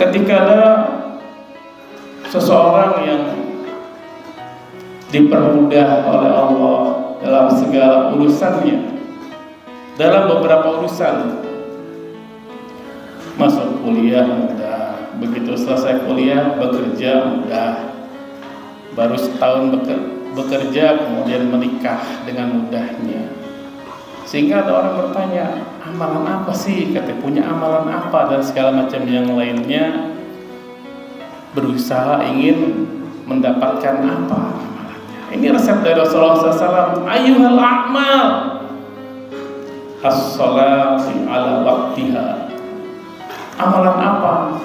Ketika ada seseorang yang dipermudah oleh Allah dalam segala urusannya, dalam beberapa urusan, masuk kuliah mudah, begitu selesai kuliah bekerja mudah, baru setahun bekerja kemudian menikah dengan mudahnya. Sehingga ada orang bertanya, amalan apa sih? Katanya punya amalan apa dan segala macam yang lainnya, berusaha ingin mendapatkan apa amalannya. Ini resep dari Rasulullah SAW. Ayyuhal a'mal as-salati ala waktiha. Amalan apa?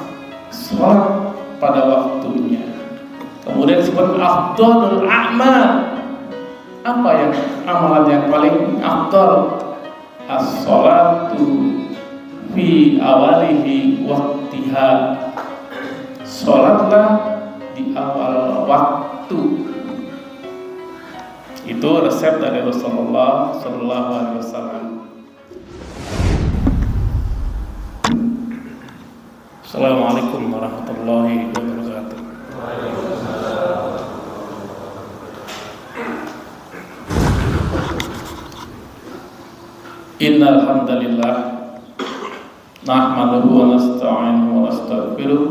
Salat pada waktunya. Kemudian disebut afdhalul a'mal. Apa yang amalan yang paling afdal? As-salatu fi awalihi waktiha. Salatlah di awal waktu. Itu resep dari Rasulullah sallallahu alaihi wasallam. Assalamualaikum warahmatullahi wabarakatuh. Innal hamdalillah nahmaduhu wa nasta'inuhu wa nastaghfiruh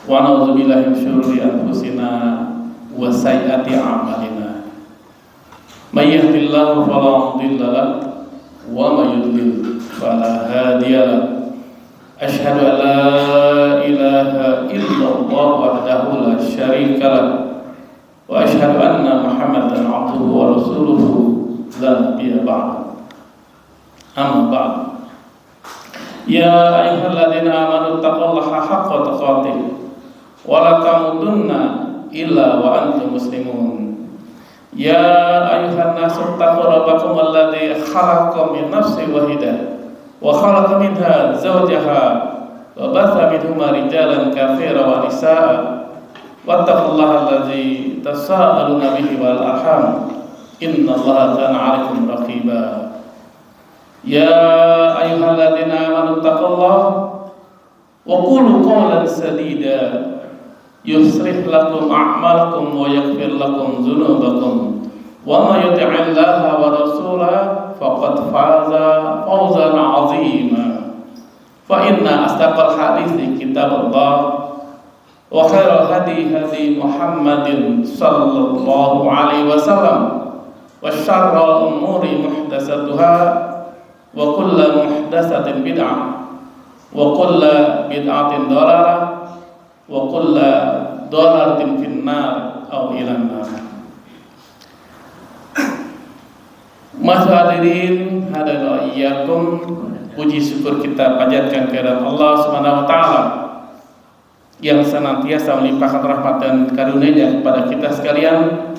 wa na'udzu billahi min syururi anfusina wa sayyiati a'malina. May yahdihillahu fala mudilla lahu wa may yudlil fala hadiya lahu. Asyhadu an la ilaha illallah wahdahu la syarika lahu wa asyhadu anna Muhammadan 'abduhu wa rasuluhu la nabiyya ba'dahu. Amma ba'd. Ya ayyuhalladzina amanu taqullaha haqqa tuqatih wa la tamutunna illa wa antum muslimun. Ya ayyuhan nasu taqu rabbakum alladzi khalaqakum min nafsin wahidah wa khalaqa minha zawjaha wa batha minhuma rijalan katsiran wa nisaa'a wattaqullaha alladzi tasaaluna bihi wal arham innallaha kana 'alaikum raqiba. Ya ayyuhalladzina amanu taqullaha wa qulu qawlan sadida yuslih lakum a'malakum wa yaghfir lakum dzunubakum wa may yuti'illaha wa rasulahu faqad faza fawzan 'azima. Fa inna asdaqal hadithi kitabullah wa khairal hadi hadi Muhammadin sallallahu alaihi wasallam wa syarrul umuri muhdatsatuha wa kullu muhdatsatin bid'ah wa kullu bid'atin dhalalah wa kullu dhalalatin finnar aw ilan nar. Hadirin hadirin iyyakum, puji syukur kita panjatkan kehadirat Allah Subhanahu wa taala yang senantiasa melimpahkan rahmat dan karunia-Nya kepada kita sekalian,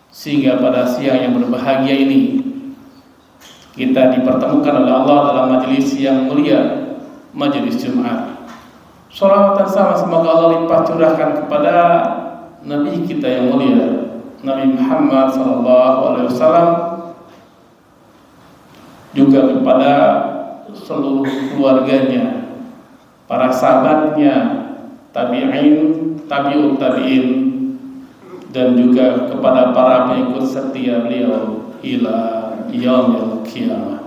sehingga pada siang yang berbahagia ini kita dipertemukan oleh Allah dalam majelis yang mulia, majelis Jumat. Shalawat dan salam semoga Allah limpah curahkan kepada Nabi kita yang mulia, Nabi Muhammad sallallahu alaihi wasallam, juga kepada seluruh keluarganya, para sahabatnya, tabi'in, tabi'ut tabi'in, dan juga kepada para pengikut setia beliau ila yaumil qiyamah.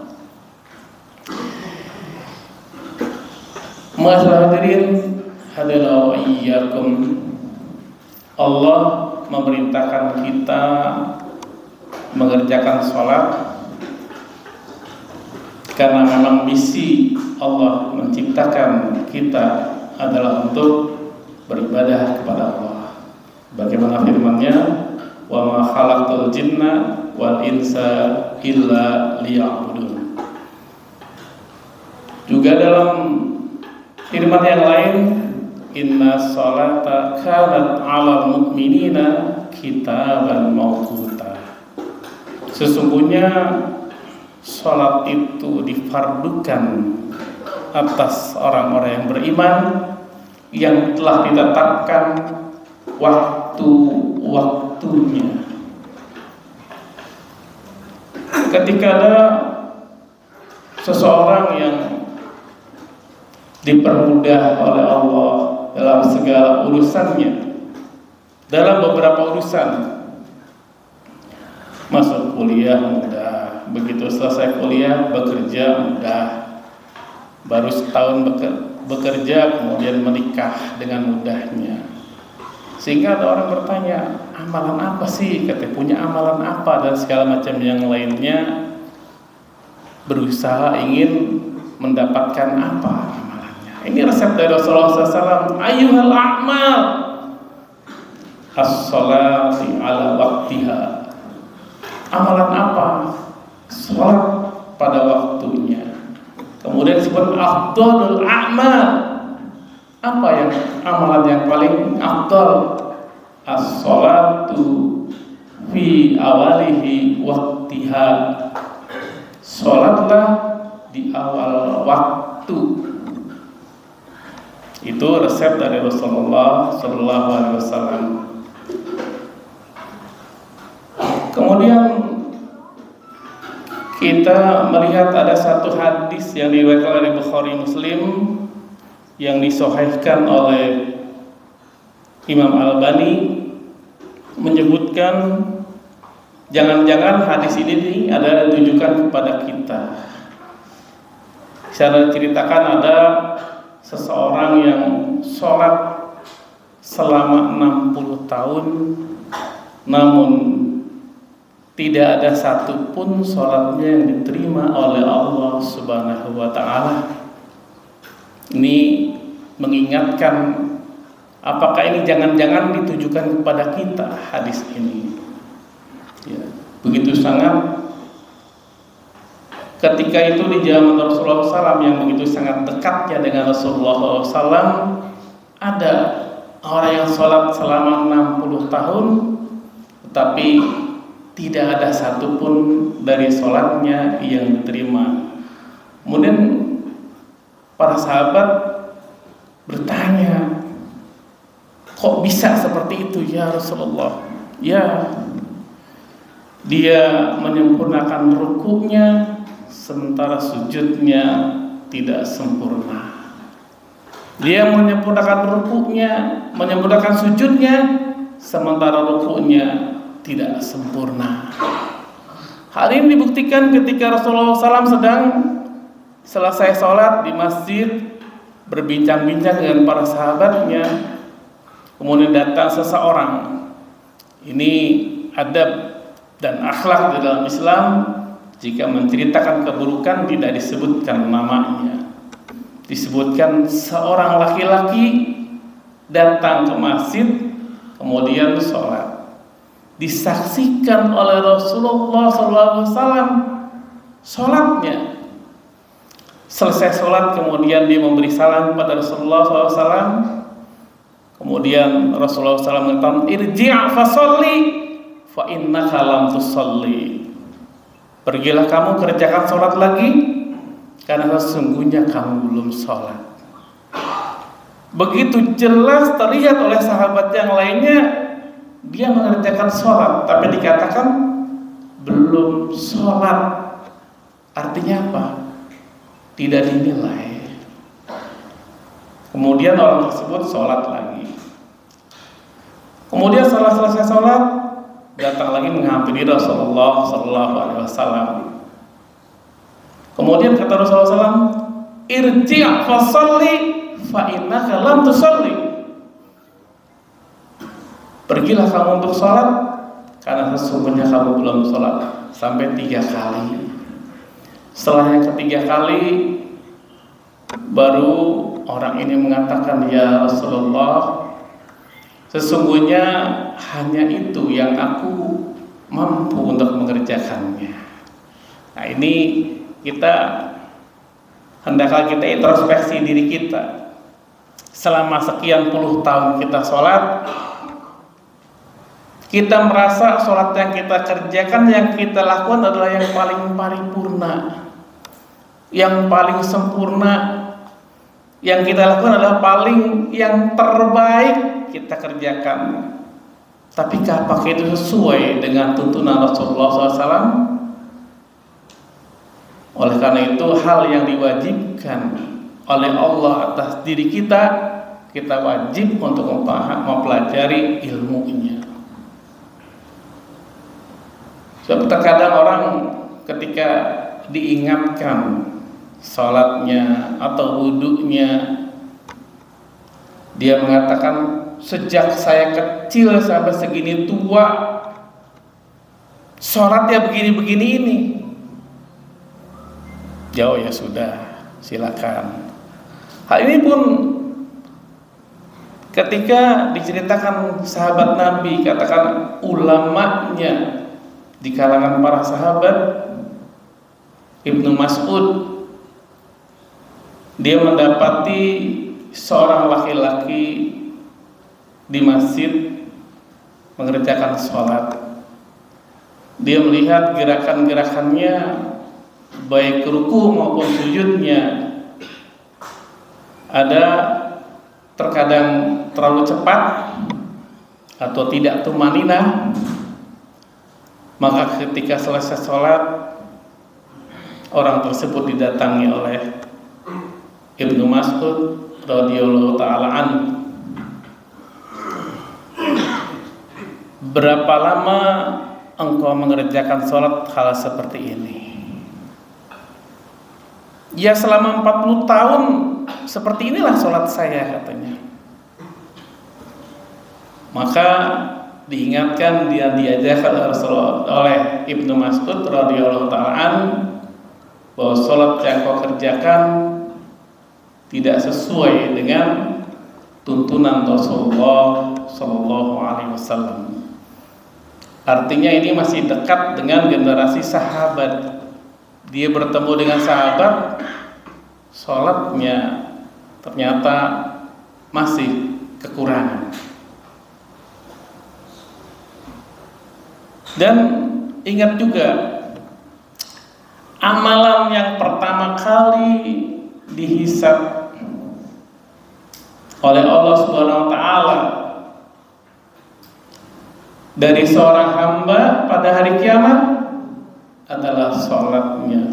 Masyaallah hadirin hadirin iyyakum, Allah memerintahkan kita mengerjakan sholat karena memang misi Allah menciptakan kita adalah untuk beribadah kepada Allah. Bagaimana firman-Nya, wa ma khalaqtul jinna wal insa illa liya'budun. Juga dalam firman yang lain, inna sholata kanat 'alal mu'minina kitaban mawquta. Sesungguhnya sholat itu difardukan atas orang-orang yang beriman yang telah ditetapkan waktu-waktunya. Ketika ada seseorang yang dipermudah oleh Allah dalam segala urusannya. Dalam beberapa urusan, masuk kuliah mudah, begitu selesai kuliah bekerja mudah, baru setahun bekerja kemudian menikah dengan mudahnya. Sehingga ada orang bertanya, amalan apa sih? Katanya punya amalan apa dan segala macam yang lainnya, berusaha ingin mendapatkan apa amalannya. Ini resep dari Rasulullah SAW. Ayyuhal a'mal as-salati ala waktiha. Amalan apa? Salat pada waktunya. Kemudian disebut afdhalul a'mal. Apa yang amalan yang paling afdal? As-salatu fi awalihi waktiha. Salatlah di awal waktu. Itu resep dari Rasulullah Sallallahu Alaihi Wasallam. Kemudian kita melihat ada satu hadis yang diriwayatkan oleh Bukhari Muslim yang disahihkan oleh Imam Al-Albani, menyebutkan jangan-jangan hadis ini adalah ditujukan kepada kita. Saya ceritakan ada seseorang yang sholat selama 60 tahun namun tidak ada satupun sholatnya yang diterima oleh Allah Subhanahu wa Ta'ala. Ini mengingatkan, apakah ini jangan-jangan ditujukan kepada kita hadis ini? Ya, begitu sangat. Ketika itu di zaman Rasulullah SAW yang begitu sangat dekatnya dengan Rasulullah SAW, ada orang yang sholat selama 60 tahun tetapi tidak ada satupun dari sholatnya yang diterima. Kemudian para sahabat bertanya, kok bisa seperti itu ya Rasulullah? Ya, dia menyempurnakan rukuknya sementara sujudnya tidak sempurna. Dia menyempurnakan rukuknya, menyempurnakan sujudnya sementara rukuknya tidak sempurna. Hal ini dibuktikan ketika Rasulullah SAW sedang selesai sholat di masjid, berbincang-bincang dengan para sahabatnya. Kemudian datang seseorang. Ini adab dan akhlak di dalam Islam. Jika menceritakan keburukan tidak disebutkan namanya. Disebutkan seorang laki-laki datang ke masjid kemudian sholat. Disaksikan oleh Rasulullah SAW sholatnya. Selesai sholat kemudian dia memberi salam kepada Rasulullah SAW. Kemudian Rasulullah SAW mengatakan, irji' fasolli fa innaka lam tusolli. Pergilah kamu kerjakan sholat lagi karena sesungguhnya kamu belum sholat. Begitu jelas terlihat oleh sahabat yang lainnya, dia mengerjakan sholat tapi dikatakan belum sholat. Artinya apa? Tidak dinilai. Kemudian orang tersebut sholat lagi. Kemudian setelah selesai sholat, datang lagi menghampiri Rasulullah Sallallahu Alaihi Wasallam. Kemudian kata Rasulullah SAW, irji' fasalli fa innaka lam tusalli. Pergilah kamu untuk sholat karena sesungguhnya kamu belum sholat. Sampai 3 kali. Setelah yang ketiga kali baru orang ini mengatakan, ya Rasulullah, sesungguhnya hanya itu yang aku mampu untuk mengerjakannya. Nah ini hendaklah kita introspeksi diri kita. Selama sekian puluh tahun kita sholat, kita merasa sholat yang kita kerjakan, yang kita lakukan adalah yang paling paripurna, yang paling sempurna. Yang kita lakukan adalah yang terbaik kita kerjakan. Tapi apakah itu sesuai dengan tuntunan Rasulullah SAW? Oleh karena itu hal yang diwajibkan oleh Allah atas diri kita, kita wajib untuk mempelajari ilmunya. Sebab terkadang orang ketika diingatkan sholatnya atau wudhunya, dia mengatakan, sejak saya kecil sampai segini tua sholatnya begini-begini ini. Jauh ya sudah, silakan. Hal ini pun ketika diceritakan sahabat Nabi, katakan ulamanya di kalangan para sahabat, Ibnu Mas'ud, dia mendapati seorang laki-laki di masjid mengerjakan sholat. Dia melihat gerakan-gerakannya, baik ruku maupun sujudnya, ada terkadang terlalu cepat atau tidak tumaninah. Maka ketika selesai sholat, orang tersebut didatangi oleh Ibnu Mas'ud radhiyallahu ta'ala anhu. Berapa lama engkau mengerjakan sholat hal seperti ini? Ya selama 40 tahun seperti inilah sholat saya, katanya. Maka diingatkan, dia diajarkan oleh Ibnu Mas'ud radhiyallahu ta'ala anhu bahwa sholat yang kau kerjakan tidak sesuai dengan tuntunan Rasulullah Sallallahu Alaihi Wasallam. Artinya ini masih dekat dengan generasi sahabat. Dia bertemu dengan sahabat, sholatnya ternyata masih kekurangan. Dan ingat juga, amalan yang pertama kali dihisab oleh Allah Subhanahu wa taala dari seorang hamba pada hari kiamat adalah sholatnya.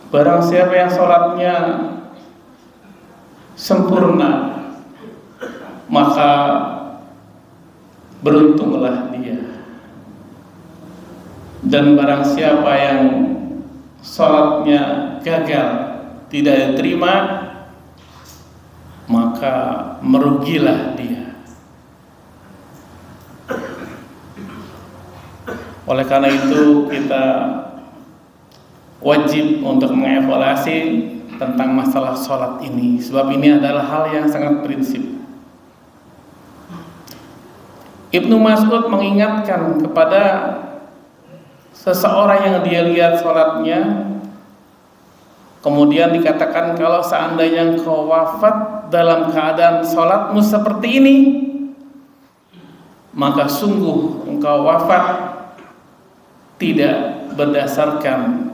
Barang siapa yang sholatnya sempurna, maka beruntunglah dia. Dan barang siapa yang sholatnya gagal, tidak diterima, maka merugilah dia. Oleh karena itu kita wajib untuk mengevaluasi tentang masalah sholat ini, sebab ini adalah hal yang sangat prinsip. Ibnu Mas'ud mengingatkan kepada seseorang yang dia lihat sholatnya, kemudian dikatakan, kalau seandainya engkau wafat dalam keadaan sholatmu seperti ini, maka sungguh engkau wafat tidak berdasarkan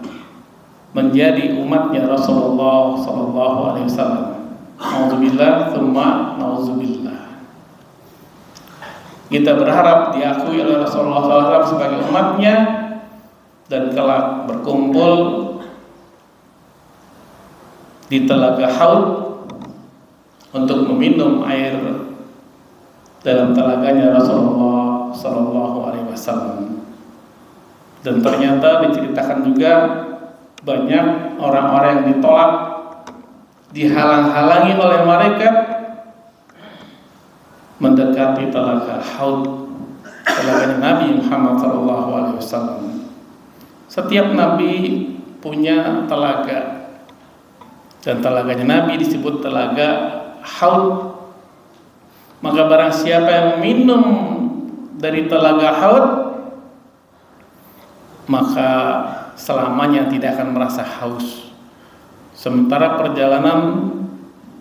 menjadi umatnya Rasulullah Sallallahu Alaihi Wasallam. Nauzubillah, tsumma nauzubillah. Kita berharap diakui oleh Rasulullah SAW sebagai umatnya dan kelak berkumpul di telaga Haud untuk meminum air dalam telaganya Rasulullah Sallallahu Alaihi Wasallam. Dan ternyata diceritakan juga banyak orang-orang yang ditolak, dihalang-halangi oleh malaikat mendekati telaga Haud, telaganya Nabi Muhammad Sallallahu Alaihi Wasallam. Setiap Nabi punya telaga, dan telaganya Nabi disebut telaga Haud. Maka barang siapa yang minum dari telaga Haud, maka selamanya tidak akan merasa haus. Sementara perjalanan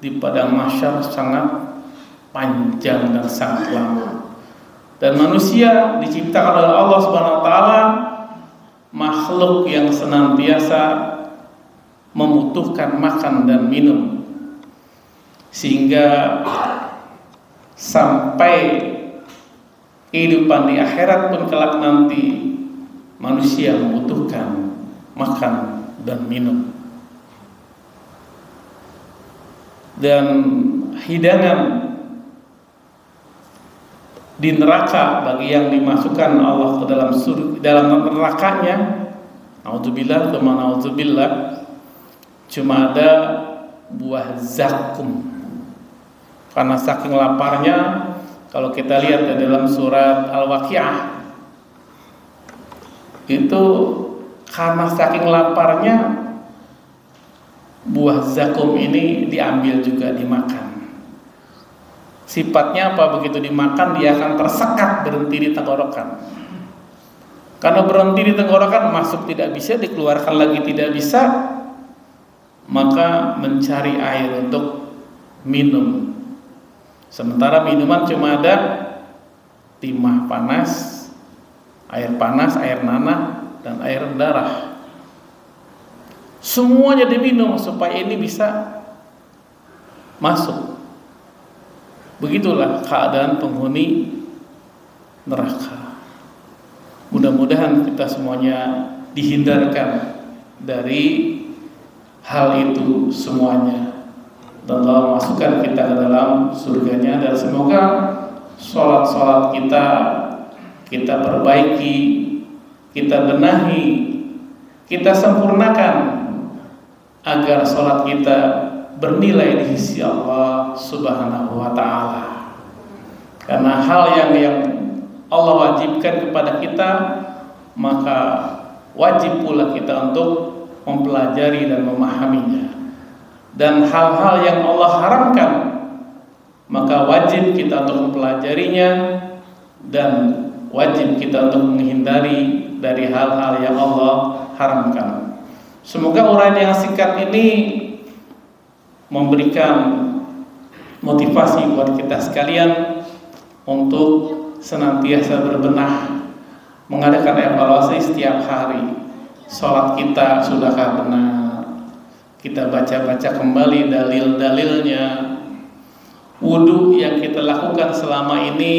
di padang mahsyar sangat panjang dan sangat lama. Dan manusia diciptakan oleh Allah Subhanahu wa taala makhluk yang senantiasa membutuhkan makan dan minum, sehingga sampai kehidupan di akhirat pun kelak nanti manusia membutuhkan makan dan minum. dan hidangan di neraka bagi yang dimasukkan Allah ke dalam surga, dalam nerakanya, naudzubillah tsumma naudzubillah, cuma ada buah zakum. Karena saking laparnya, kalau kita lihat di dalam surat Al-Waqiah, itu karena saking laparnya, buah zakum ini diambil juga dimakan. Sifatnya apa? Begitu dimakan dia akan tersekat, berhenti di tenggorokan. Karena berhenti di tenggorokan, masuk tidak bisa, dikeluarkan lagi tidak bisa, maka mencari air untuk minum. Sementara minuman cuma ada timah panas, air nanah, dan air darah. Semuanya diminum supaya ini bisa masuk. Begitulah keadaan penghuni neraka. Mudah-mudahan kita semuanya dihindarkan dari hal itu semuanya, dan Allah masukkan kita ke dalam surganya. Dan semoga sholat-sholat kita perbaiki, kita benahi, kita sempurnakan agar sholat kita bernilai di sisi Allah Subhanahu wa ta'ala. Karena hal yang Allah wajibkan kepada kita, maka wajib pula kita untuk mempelajari dan memahaminya. Dan hal-hal yang Allah haramkan, maka wajib kita untuk mempelajarinya, dan wajib kita untuk menghindari dari hal-hal yang Allah haramkan. Semoga uraian yang singkat ini memberikan motivasi buat kita sekalian untuk senantiasa berbenah, mengadakan evaluasi setiap hari. Sholat kita sudahkah benar? Kita baca-baca kembali dalil-dalilnya. Wudu yang kita lakukan selama ini,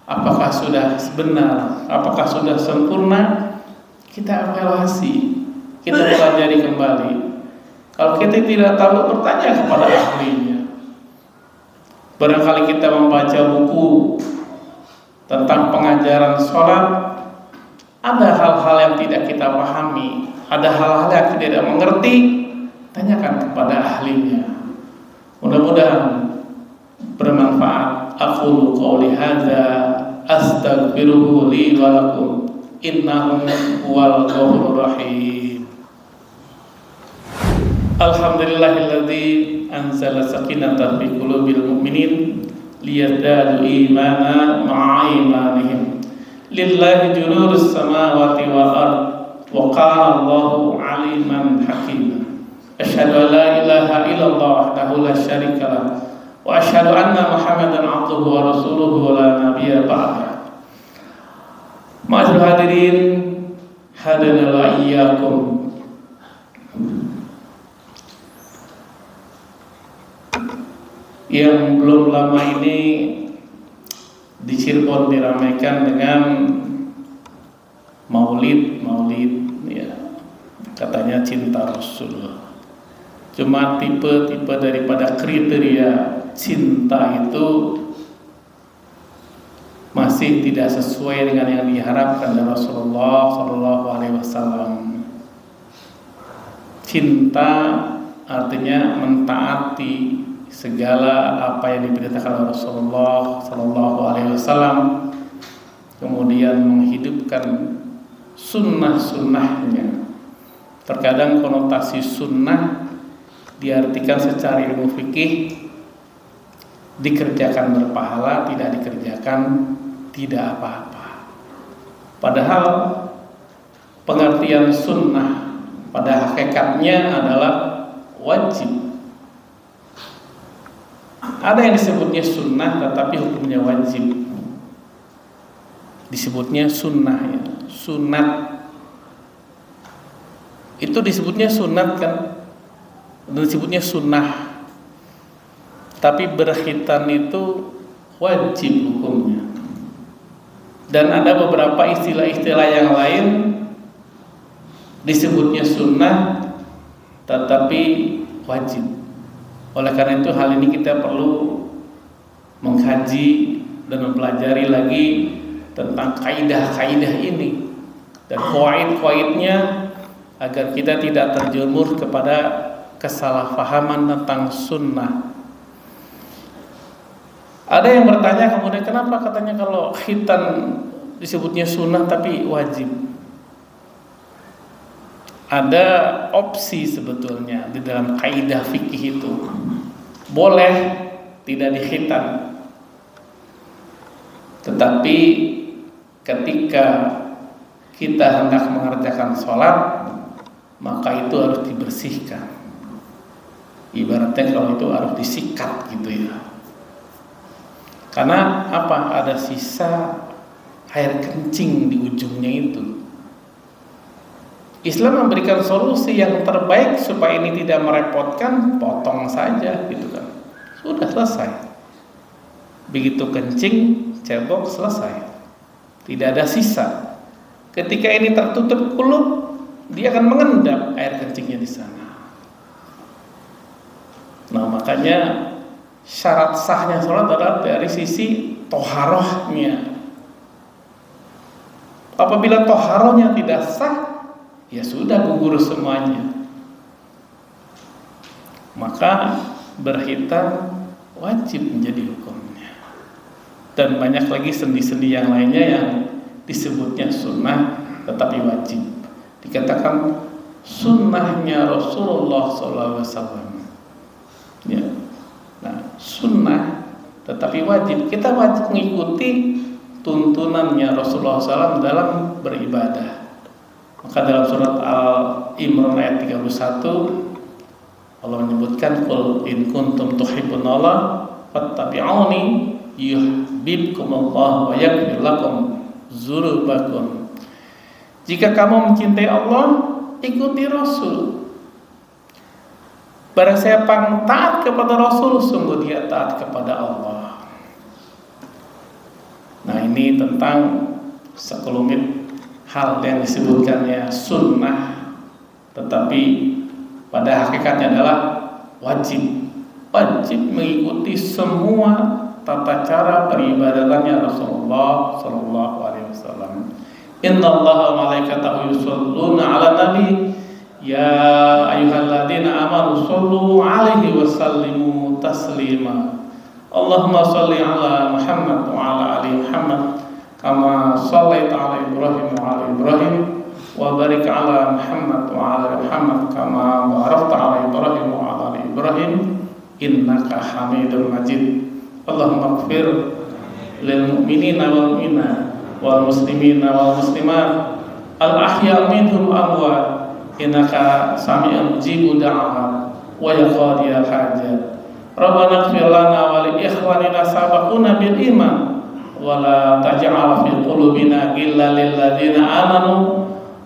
apakah sudah benar? Apakah sudah sempurna? Kita evaluasi, kita pelajari kembali. Kalau kita tidak tahu, bertanya kepada ahlinya. Barangkali kita membaca buku tentang pengajaran sholat, ada hal-hal yang tidak kita pahami, ada hal-hal yang tidak mengerti, tanyakan kepada ahlinya. Mudah-mudahan bermanfaat. Aqulu qouli hadza astaghfiruhu li wa lakum innahu huwal ghafurur rahim. Alhamdulillahilladzi anzala sakinata fi qulubil mu'minin liyazdadu imana ma'a imanihim. Lillahi junurus samawati wal ard wa qala Allahu aliman hakima. Asyhadu an la ilaha illallah wahdahu la syarika lah wa asyhadu anna Muhammadan abduhu wa rasuluhu wa la nabiyya ba'da. Ma'asyiral hadirin, hadanallahu wa iyyakum. Yang belum lama ini di Cirebon diramaikan dengan maulid ya, katanya cinta Rasul. Cuma tipe-tipe daripada kriteria cinta itu masih tidak sesuai dengan yang diharapkan dari Rasulullah Shallallahu Alaihi Wasallam. Cinta artinya mentaati segala apa yang diperintahkan oleh Rasulullah Shallallahu Alaihi Wasallam, kemudian menghidupkan sunnah-sunnahnya. Terkadang konotasi sunnah diartikan secara ilmu fikih dikerjakan berpahala, tidak dikerjakan tidak apa-apa. Padahal pengertian sunnah pada hakikatnya adalah wajib. Ada yang disebutnya sunnah tetapi hukumnya wajib, disebutnya sunnah ya. Sunat itu disebutnya sunat kan, disebutnya sunnah. Tapi berkhitan itu wajib hukumnya. Dan ada beberapa istilah-istilah yang lain disebutnya sunnah tetapi wajib. Oleh karena itu hal ini kita perlu mengkaji dan mempelajari lagi tentang kaidah-kaidah ini dan qawaid-qawaidnya agar kita tidak terjerumus kepada kesalahpahaman tentang sunnah. Ada yang bertanya kemudian, kenapa katanya kalau khitan disebutnya sunnah tapi wajib? Ada opsi sebetulnya di dalam kaidah fikih itu. Boleh tidak dikhitan, tetapi ketika kita hendak mengerjakan sholat, maka itu harus dibersihkan. Ibaratnya kalau itu harus disikat gitu ya. Karena apa? Ada sisa air kencing di ujungnya itu. Islam memberikan solusi yang terbaik supaya ini tidak merepotkan, potong saja gitu kan. Sudah selesai. Begitu kencing, cebok, selesai. Tidak ada sisa. Ketika ini tertutup kulup, dia akan mengendap air kencingnya di sana. Nah, makanya syarat sahnya sholat adalah dari sisi toharohnya. Apabila toharohnya tidak sah, ya sudah gugur semuanya. Maka berhitan wajib menjadi hukumnya. Dan banyak lagi sendi-sendi yang lainnya yang disebutnya sunnah tetapi wajib. Dikatakan sunnahnya Rasulullah SAW. Ya. Nah, sunnah tetapi wajib. Kita wajib mengikuti tuntunannya Rasulullah SAW dalam beribadah. Maka dalam surat Al-Imran ayat 31 Allah menyebutkan, qul in kuntum tuhibbunallah fattabi'uni yuhibbukumullah wa yaghfir lakum dzunubakum. Jika kamu mencintai Allah, ikuti Rasul. Barang siapa yang taat kepada Rasul, sungguh dia taat kepada Allah. Nah, ini tentang sekelumit hal yang disebutkannya sunnah, tetapi pada hakikatnya adalah wajib mengikuti semua tata cara peribadatannya Rasulullah Sallallahu Alaihi Wasallam. Innallaha wa malaikatahu yusholluna 'alan nabi ya ayyuhalladzina amanu shollu 'alaihi wa sallimu taslima. Allahumma sholli 'ala Muhammad wa 'ala ali Muhammad kama shallaita 'ala Ibrahim wa 'ala Ibrahim wa barik 'ala Muhammad wa 'ala Muhammad kama barakta 'ala Ibrahim wa 'ala ali Ibrahim innaka Hamidum Majid. Allahumma ighfir lil mu'minina wal mu'minat wal muslimina wal muslimat al ahya minhum amwat innaka sami'un mujibud da'wat wa ya qadiyal hajat. Rabbana ighfir lana wa li ikhwanina sabaquna bil iman wa la taj'al fi qulubina ghillan lil ladzina amanu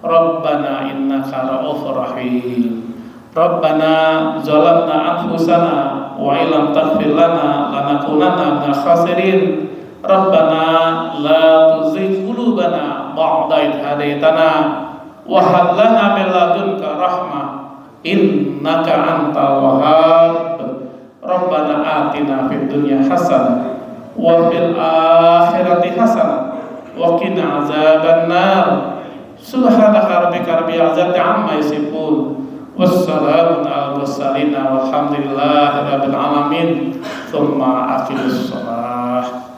Rabbana innaka ra'ufur rahim. Rabbana zalamna anfusana wa illam taghfir lana lanakunanna minal khasirin. Rabbana la tuzigh qulubana ba'da idh hadaitana wa hab lana min ladunka rahmah innaka antal wahhab. Rabbana atina fid dunya hasanah wa fil akhirati hasanah wa qina azabannar. Subhanaka rabbika rabbil izzati amma yasifun. Wassalamun ala mursalin walhamdulillahi rabbil alamin. Tsumma aqimus shalah.